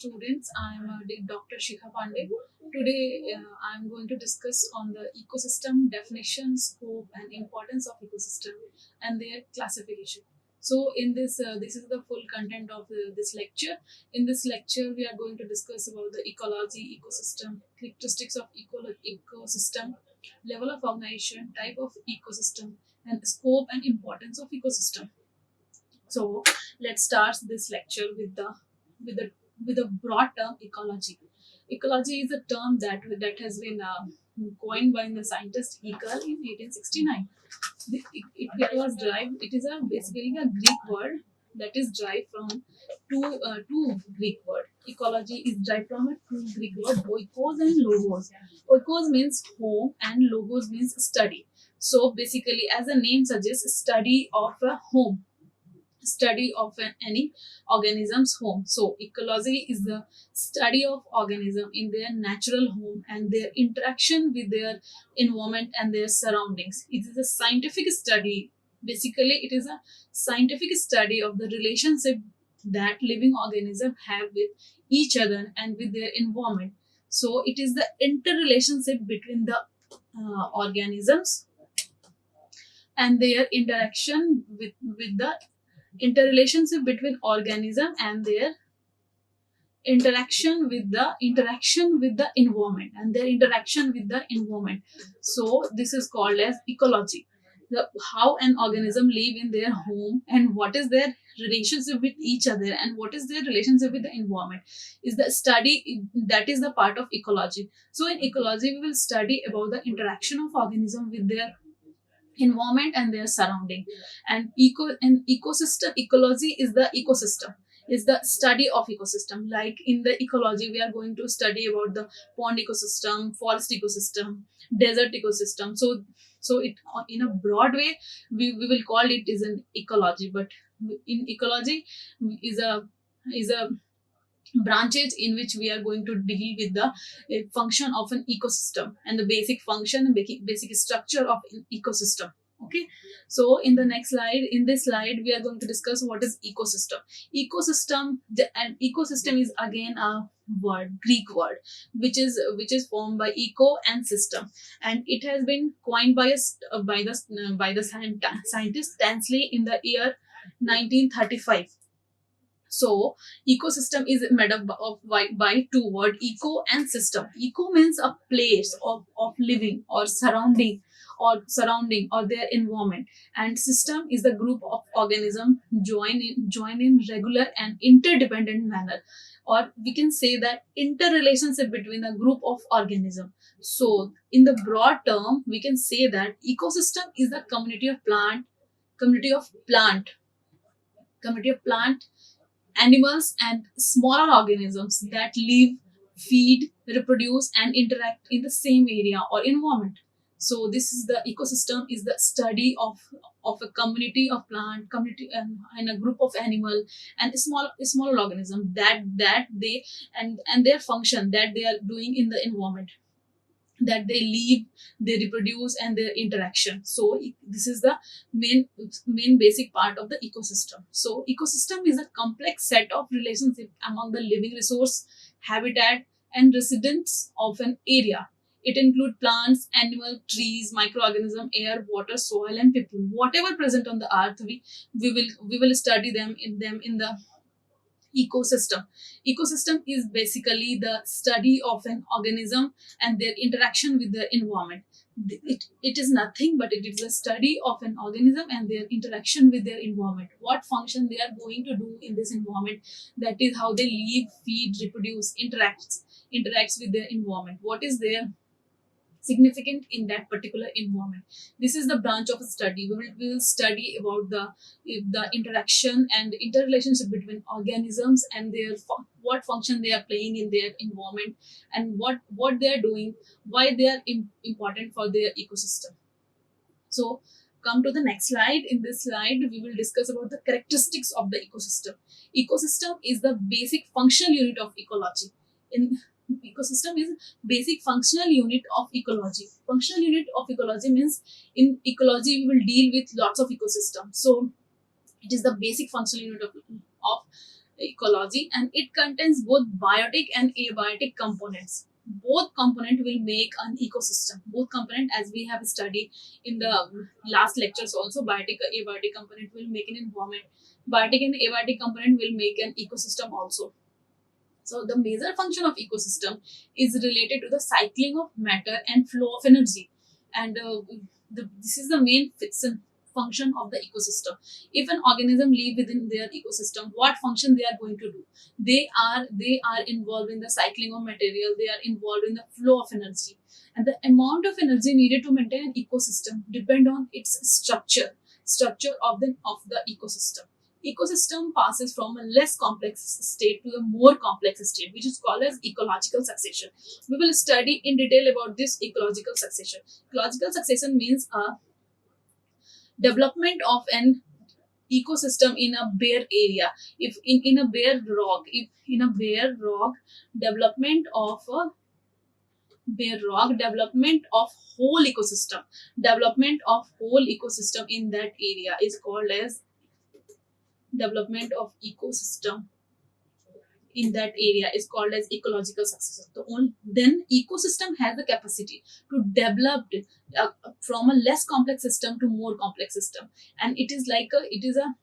students. I'm Dr. Shikha Pandey. Today, I'm going to discuss on the ecosystem definition, scope, and importance of ecosystem and their classification. So, in this is the full content of this lecture. In this lecture, we are going to discuss about the ecology, ecosystem, characteristics of ecosystem, level of organization, type of ecosystem, and scope and importance of ecosystem. So let's start this lecture with the with a broad term ecology. Ecology is a term that has been coined by the scientist Haeckel in 1869. It was derived. It is basically a Greek word that is derived from two Greek word. Ecology is derived from a two Greek word, oikos and logos. Oikos means home and logos means study. So basically, as the name suggests, study of a home, study of any organism's home. So ecology is the study of organism in their natural home and their interaction with their environment and their surroundings. It is a scientific study. Basically, it is a scientific study of the relationship that living organisms have with each other and with their environment. So it is the interrelationship between the organisms and their interaction with the interrelationship between organism and their interaction with the environment and their interaction with the environment. So this is called as ecology. How an organism live in their home and what is their relationship with each other and what is their relationship with the environment is the study. That is the part of ecology. So in ecology we will study about the interaction of organism with their environment and their surrounding. And ecosystem ecology is the ecosystem, is the study of ecosystem. Like in the ecology we are going to study about the pond ecosystem, forest ecosystem, desert ecosystem. So it, in a broad way, we will call it is an ecology. But in ecology is a branches in which we are going to deal with the function of an ecosystem and the basic function and basic structure of an ecosystem. Okay, so in the next slide, in this slide we are going to discuss what is ecosystem. And ecosystem is again a word, Greek word, which is formed by eco and system, and it has been coined by the scientist Stanley in the year 1935. So ecosystem is made up by two words, eco and system. Eco means a place of living or surrounding or their environment, and system is the group of organisms join in regular and interdependent manner, or we can say that interrelationship between a group of organisms. So in the broad term we can say that ecosystem is the community of plant community of plant, animals, and smaller organisms that live, feed, reproduce, and interact in the same area or environment. So this is the ecosystem is the study of a community of plant, community and a group of animal and a small organism that they and their function that they are doing in the environment, that they live, they reproduce, and their interaction. So this is the main basic part of the ecosystem. So ecosystem is a complex set of relationships among the living resource, habitat, and residents of an area. It includes plants, animal, trees, microorganism, air, water, soil, and people. Whatever present on the earth, we will study them in the ecosystem. Ecosystem is basically the study of an organism and their interaction with the environment. It is nothing but it is a study of an organism and their interaction with their environment, what function they are going to do in this environment. That is how they live, feed, reproduce, interacts with their environment, what is their significant in that particular environment. This is the branch of study. We will study about the interaction and interrelationship between organisms and their what function they are playing in their environment, and what they are doing, why they are important for their ecosystem. So come to the next slide. In this slide we will discuss about the characteristics of the ecosystem. Ecosystem is the basic functional unit of ecology. In ecosystem is basic functional unit of ecology. Functional unit of ecology means in ecology we will deal with lots of ecosystems. So it is the basic functional unit of ecology, and it contains both biotic and abiotic components. Both component will make an ecosystem. Both component, as we have studied in the last lectures also, biotic abiotic component will make an environment. Biotic and abiotic component will make an ecosystem also. So the major function of ecosystem is related to the cycling of matter and flow of energy, and this is the main function of the ecosystem. If an organism live within their ecosystem, what function they are going to do? They are involved in the cycling of material. They are involved in the flow of energy, and the amount of energy needed to maintain an ecosystem depend on its structure of the ecosystem. Ecosystem passes from a less complex state to a more complex state, which is called as ecological succession. We will study in detail about this ecological succession. Ecological succession means a development of an ecosystem in a bare area. If in a bare rock, if in a bare rock, development of a bare rock, development of whole ecosystem in that area is called as development of ecosystem in that area is called as ecological success. Then ecosystem has the capacity to develop from a less complex system to more complex system, and it is a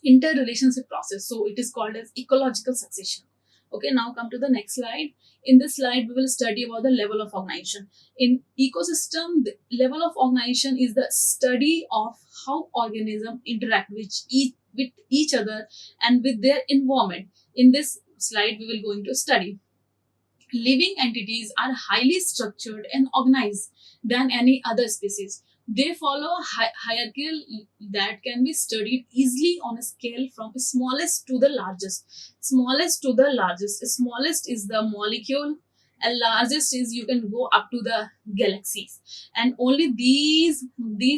interrelationship process. So it is called as ecological succession. Okay, now come to the next slide. In this slide, we will study about the level of organization. In ecosystem, the level of organization is the study of how organisms interact with each other and with their environment. In this slide, we will going to study living entities are highly structured and organized than any other species. They follow a hierarchical that can be studied easily on a scale from smallest to the largest. Smallest to the largest. Smallest is the molecule, and largest is you can go up to the galaxies. And only these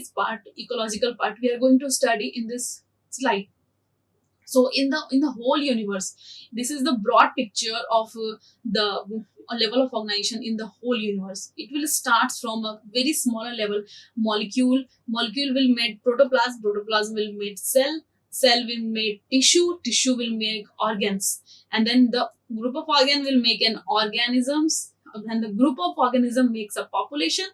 part, ecological part, we are going to study in this slide. So in the whole universe, this is the broad picture of the level of organization in the whole universe. It will start from a very smaller level. Molecule will make protoplasm will make cell will make tissue will make organs, and then the group of organ will make an organisms, and the group of organism makes a population.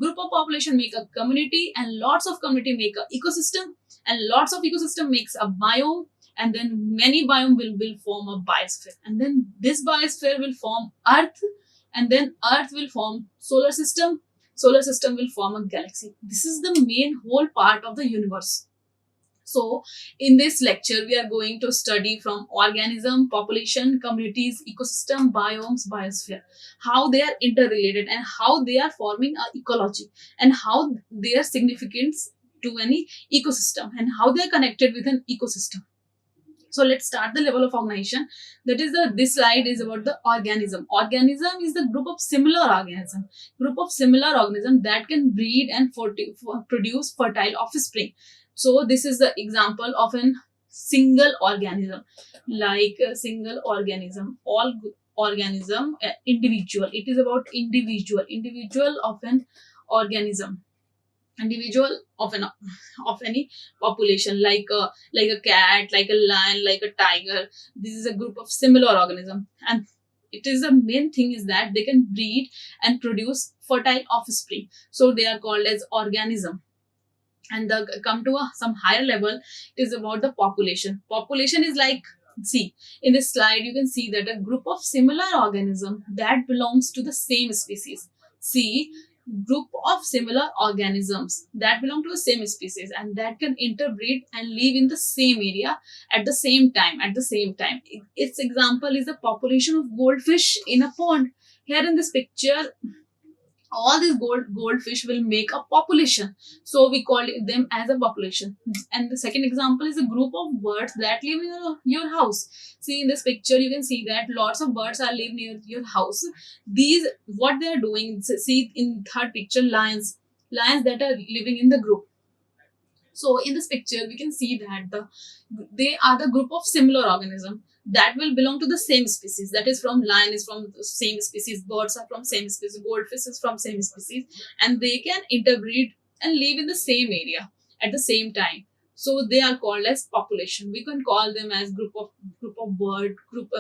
Group of population make a community, and lots of community make a ecosystem, and lots of ecosystem makes a biome, and then many biome will form a biosphere, and then this biosphere will form earth, and then earth will form solar system will form a galaxy. This is the main whole part of the universe. So in this lecture, we are going to study from organism, population, communities, ecosystem, biomes, biosphere, how they are interrelated and how they are forming a ecology, and how their significance to any ecosystem, and how they are connected with an ecosystem. So let's start the level of organization. That is this slide is about the organism. Organism is the group of similar organism. Group of similar organism that can breed and produce fertile offspring. So this is the example of an single organism, like a single organism. All organism, individual. It is about individual of an organism. Individual of any population, like a cat, like a lion, like a tiger. This is a group of similar organism, and it is the main thing is that they can breed and produce fertile offspring, so they are called as organism. And come to some higher level, it is about the population is like, see, in this slide you can see that a group of similar organism that belongs to the same species. See, group of similar organisms that belong to the same species and that can interbreed and live in the same area at the same time. Its example is the population of goldfish in a pond. Here in this picture, all these goldfish will make a population, so we call them as a population. And the second example is a group of birds that live in your house. See, in this picture you can see that lots of birds are living near your house. These, what they are doing, see in third picture, lions that are living in the group. So in this picture, we can see that they are the group of similar organism that will belong to the same species. That is, from lion is from the same species, birds are from same species, goldfish is from same species, and they can interbreed and live in the same area at the same time. So they are called as population. We can call them as group of bird, group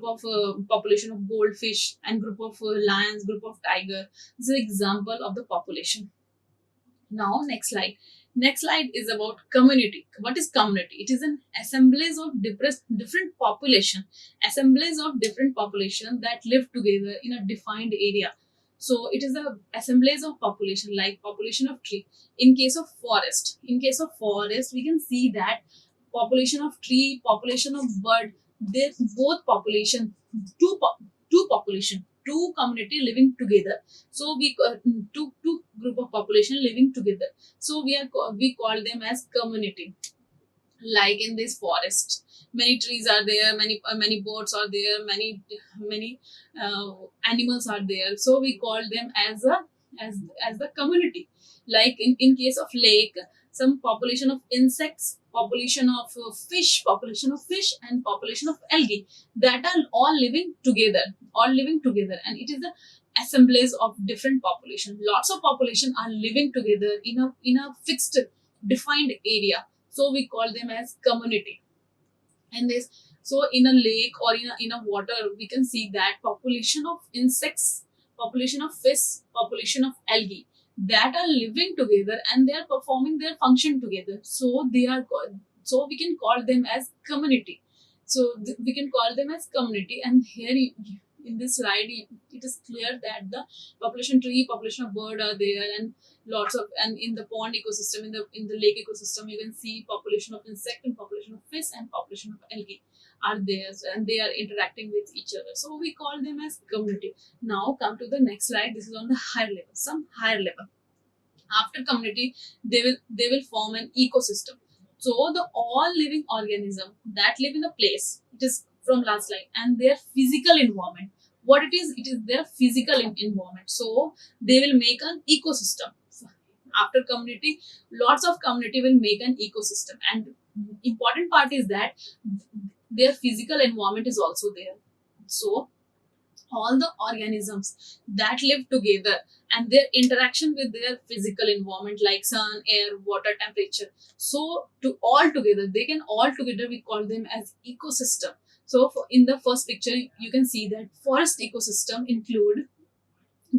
of population of goldfish, and group of lions, group of tiger. This is an example of the population. Now, next slide. Next slide is about community. What is community? It is an assemblage of different population, assemblage of different population that live together in a defined area. So it is a assemblage of population, like population of tree. In case of forest, we can see that population of tree, population of bird, they both population, two two population, two community living together. So we two group of population living together. So we call them as community. Like in this forest, many trees are there, many birds are there, many animals are there. So we call them as the community. Like in case of lake, some population of insects, population of fish, and population of algae, that are all living together, and it is the assemblage of different population. Lots of population are living together in a fixed defined area, so we call them as community. And this, so in a lake or in a water, we can see that population of insects, population of fish, population of algae, that are living together and they are performing their function together, so so we can call them as community. So we can call them as community. And here in this slide, it is clear that the population tree, population of bird are there, and lots of, and in the pond ecosystem, in the lake ecosystem, you can see population of insect and population of fish and population of algae are there, and they are interacting with each other, so we call them as community. Now come to the next slide. This is on the higher level, some higher level. After community, they will form an ecosystem. So the all living organism that live in a place, it is from last slide, and their physical environment, what it is their physical environment. So they will make an ecosystem. After community, lots of community will make an ecosystem, and important part is that their physical environment is also there. So all the organisms that live together and their interaction with their physical environment, like sun, air, water, temperature, so to all together, they can all together, we call them as ecosystem. So in the first picture, you can see that forest ecosystem include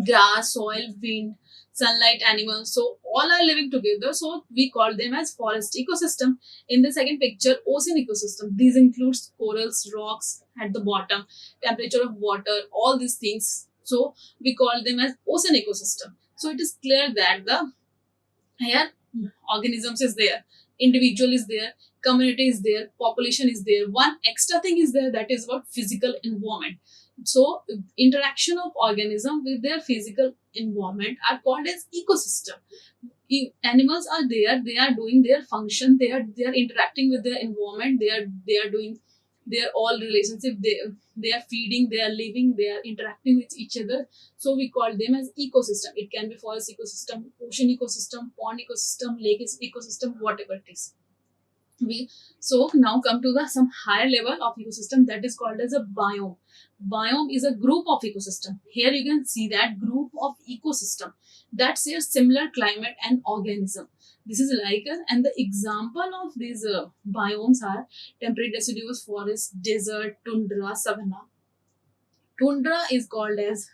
grass, soil, wind, sunlight, animals. So all are living together. So we call them as forest ecosystem. In the second picture, ocean ecosystem. These includes corals, rocks at the bottom, temperature of water, all these things. So we call them as ocean ecosystem. So it is clear that the here organisms is there, individual is there, community is there, population is there. One extra thing is there, that is about physical environment. So interaction of organism with their physical environment are called as ecosystem. Animals are there, they are doing their function, they are interacting with their environment, they are doing their all relationship, they are feeding, they are living, they are interacting with each other. So we call them as ecosystem. It can be forest ecosystem, ocean ecosystem, pond ecosystem, lake ecosystem, whatever it is. We So now come to the some higher level of ecosystem, that is called as a biome. Biome is a group of ecosystem. Here you can see that group of ecosystem that shares similar climate and organism. This is like and the example of these biomes are temperate deciduous forest, desert, tundra, savanna. Tundra is called as,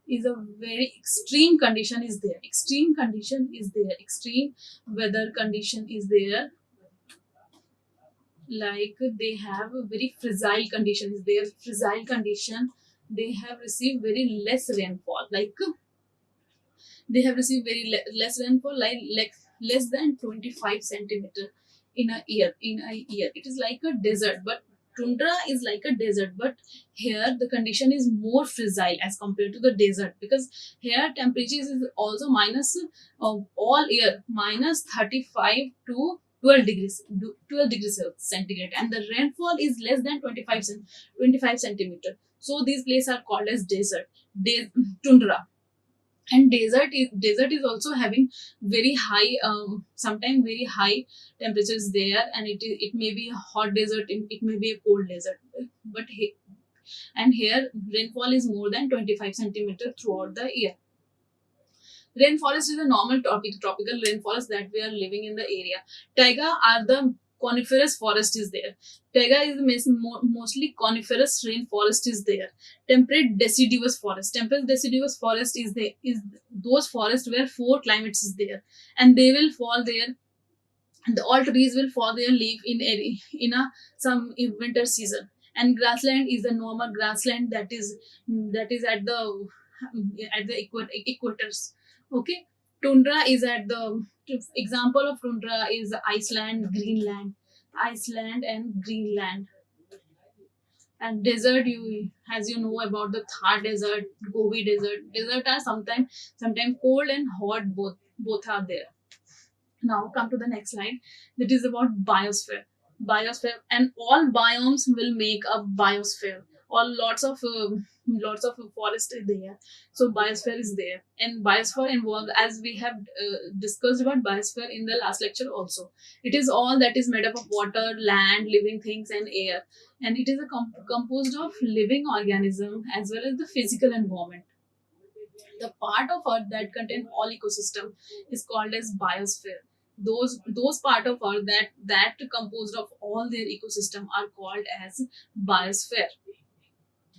is a very extreme condition is there, extreme condition is there, extreme weather condition is there, like they have a very fragile condition is there, fragile condition. They have received very less rainfall, like they have received very less rainfall, like less than 25 centimeter in a year. It is like a desert, but tundra is like a desert, but here the condition is more fragile as compared to the desert, because here temperatures is also minus all year minus 35 to 12 degrees 12 degrees centigrade, and the rainfall is less than 25 centimeter. So these places are called as tundra. And desert is also having very high, sometimes very high temperatures there, and it may be a hot desert, it may be a cold desert, but and here rainfall is more than 25 centimeter throughout the year. Rainforest is a normal tropical rainforest that we are living in the area. Taiga are the coniferous forest is there. Taiga is the mostly coniferous rainforest is there. Temperate deciduous forest. Temperate deciduous forest is those forests where four climates is there, and they will fall there. And all trees will fall their leaf in a some winter season. And grassland is the normal grassland that is at the equators. Okay. Tundra is at the example of tundra is Iceland and Greenland. And desert, you as you know about the Thar desert, Gobi desert are sometimes cold and hot, both are there. Now come to the next slide. That is about biosphere. Biosphere, and all biomes will make a biosphere. All lots of forest is there. So biosphere is there, and biosphere involved, as we have discussed about biosphere in the last lecture also. It is all that is made up of water, land, living things, and air, and it is composed of living organism as well as the physical environment. The part of earth that contain all ecosystem is called as biosphere. Those part of earth that composed of all their ecosystem are called as biosphere.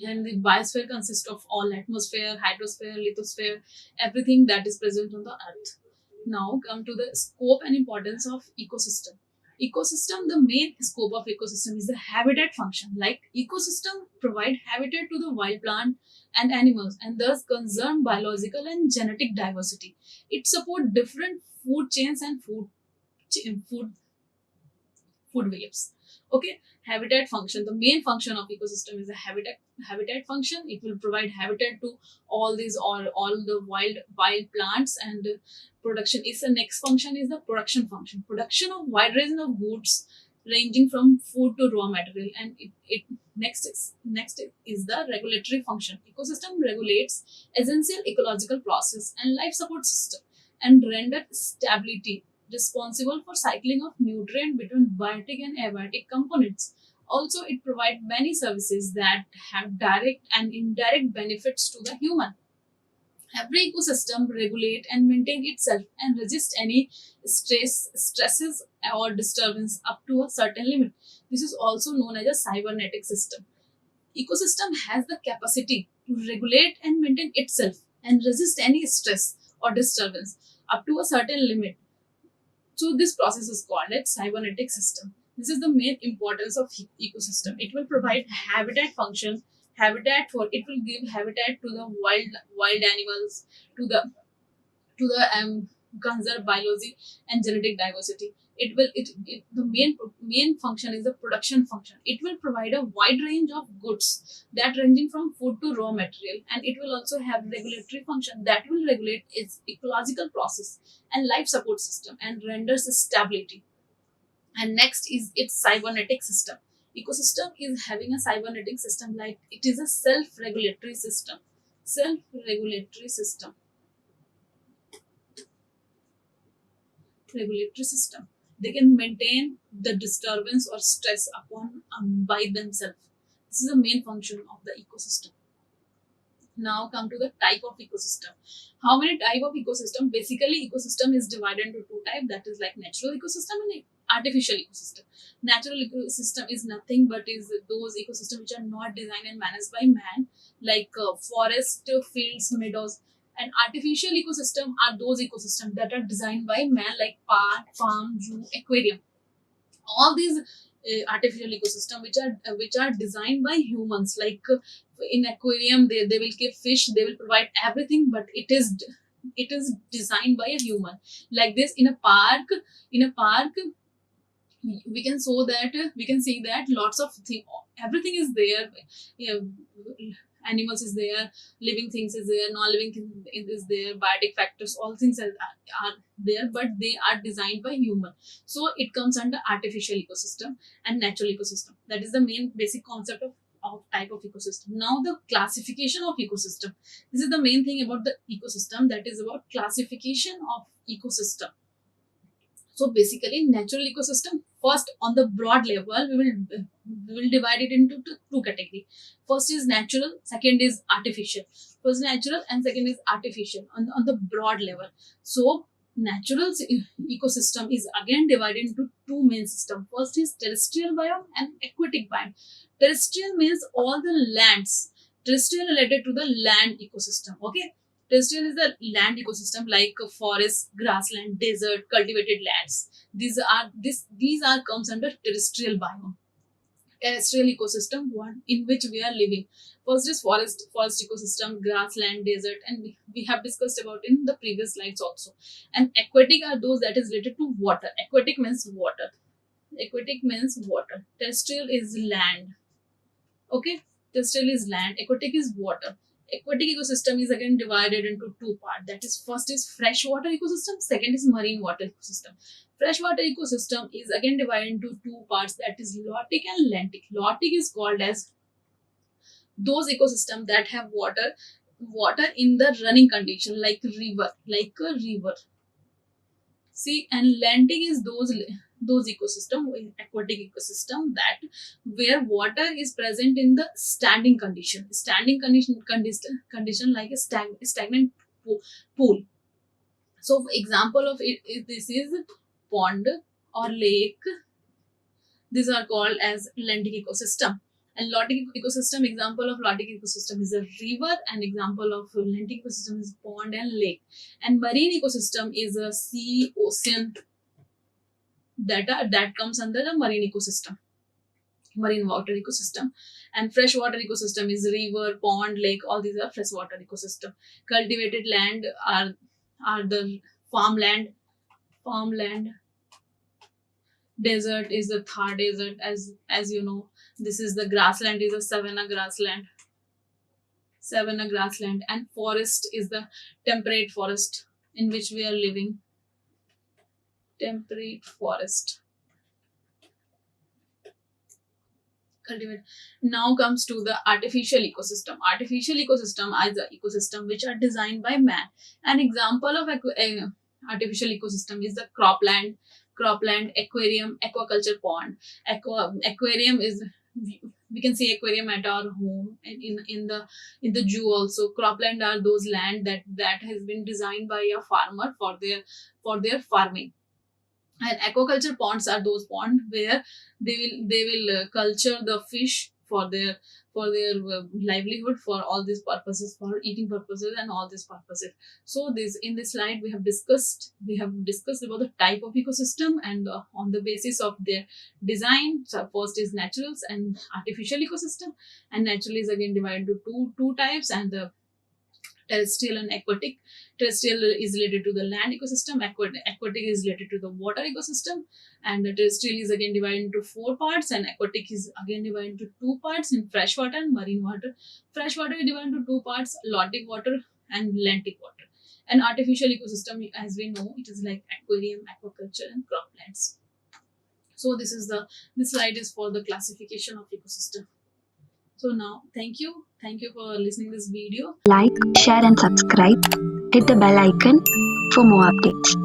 And the biosphere consists of all atmosphere, hydrosphere, lithosphere, everything that is present on the earth. Now come to the scope and importance of ecosystem. Ecosystem, the main scope of ecosystem is the habitat function. Like ecosystem provide habitat to the wild plant and animals, and thus conserve biological and genetic diversity. It support different food chains and food food waves. Okay. Habitat function, the main function of ecosystem is a habitat function. It will provide habitat to all the wild plants. And production is the next function is the production function. Production of wide range of goods ranging from food to raw material. And it next is the regulatory function. Ecosystem regulates essential ecological process and life support system, and render stability, responsible for cycling of nutrient between biotic and abiotic components. Also, it provides many services that have direct and indirect benefits to the human. Every ecosystem regulate and maintain itself and resist any stresses or disturbance up to a certain limit. This is also known as a cybernetic system. Ecosystem has the capacity to regulate and maintain itself and resist any stress or disturbance up to a certain limit. So this process is called a cybernetic system. This is the main importance of ecosystem. It will provide habitat function, it will give habitat to the wild animals, to the conserve biology and genetic diversity. The main function is the production function. It will provide a wide range of goods that ranging from food to raw material, and it will also have regulatory function that will regulate its ecological process and life support system and renders stability. And next is its cybernetic system. Ecosystem is having a cybernetic system, like it is a self-regulatory system regulatory system. They can maintain the disturbance or stress upon by themselves. This is the main function of the ecosystem. Now come to the type of ecosystem. How many type of ecosystem? Basically, ecosystem is divided into two type. That is like natural ecosystem and artificial ecosystem. Natural ecosystem is nothing but is those ecosystems which are not designed and managed by man, like forest, fields, meadows. And artificial ecosystem are those ecosystems that are designed by man, like park, farm, zoo, aquarium. All these artificial ecosystem which are designed by humans, like in aquarium they will keep fish, they will provide everything, but it is designed by a human. Like this, in a park we can see that lots of everything is there. Yeah, animals is there, living things is there, non-living things is there, biotic factors, all things are there, but they are designed by human. So it comes under artificial ecosystem and natural ecosystem. That is the main basic concept of type of ecosystem. Now the classification of ecosystem. This is the main thing about the ecosystem, that is about classification of ecosystem. So basically, natural ecosystem, first on the broad level, we will divide it into two categories. First is natural, second is artificial. First natural and second is artificial on the broad level. So natural ecosystem is again divided into two main systems. First is terrestrial biome and aquatic biome. Terrestrial means all the lands, terrestrial related to the land ecosystem. Okay, terrestrial is the land ecosystem like forest, grassland, desert, cultivated lands. These are comes under terrestrial biome. Terrestrial ecosystem, one in which we are living. First is forest ecosystem, grassland, desert, and we have discussed about in the previous slides also. And aquatic are those that is related to water. Aquatic means water. Aquatic means water. Terrestrial is land. Okay, terrestrial is land, aquatic is water. Aquatic ecosystem is again divided into two parts. That is, first is freshwater ecosystem, second is marine water ecosystem. Freshwater ecosystem is again divided into two parts. That is lotic and lentic. Lotic is called as those ecosystems that have water in the running condition, like a river. See, and landing is those ecosystem, aquatic ecosystem, that where water is present in the standing condition. Condition like a stagnant pool. So, for example of it, this is pond or lake. These are called as lentic ecosystem. And lotic ecosystem, example of lotic ecosystem is a river, and example of lentic ecosystem is pond and lake. And marine ecosystem is a sea, ocean, that comes under the marine ecosystem, marine water ecosystem. And freshwater ecosystem is river, pond, lake. All these are freshwater ecosystem. Cultivated land are the farmland. Desert is the Thar desert, as you know. This is the grassland, is a savanna grassland. And forest is the temperate forest in which we are living. Temperate forest. Cultivate. Now comes to the artificial ecosystem. Artificial ecosystem is the ecosystem which are designed by man. An example of artificial ecosystem is the cropland, aquarium, aquaculture pond. Aquarium is, we can see aquarium at our home, and in the zoo also. Cropland are those land that has been designed by a farmer for their farming. And aquaculture ponds are those ponds where they will culture the fish for their livelihood, for all these purposes, for eating purposes and all these purposes. So this, in this slide, we have discussed about the type of ecosystem, and on the basis of their design. So first is naturals and artificial ecosystem. And natural is again divided into two types, and the terrestrial and aquatic. Terrestrial is related to the land ecosystem, aquatic is related to the water ecosystem. And the terrestrial is again divided into four parts, and aquatic is again divided into two parts, in freshwater and marine water. Freshwater is divided into two parts, lotic water and lentic water. And artificial ecosystem, as we know, it is like aquarium, aquaculture and croplands. So this slide is for the classification of ecosystem. So now, thank you for listening this video. Like, share and subscribe. Hit the bell icon for more updates.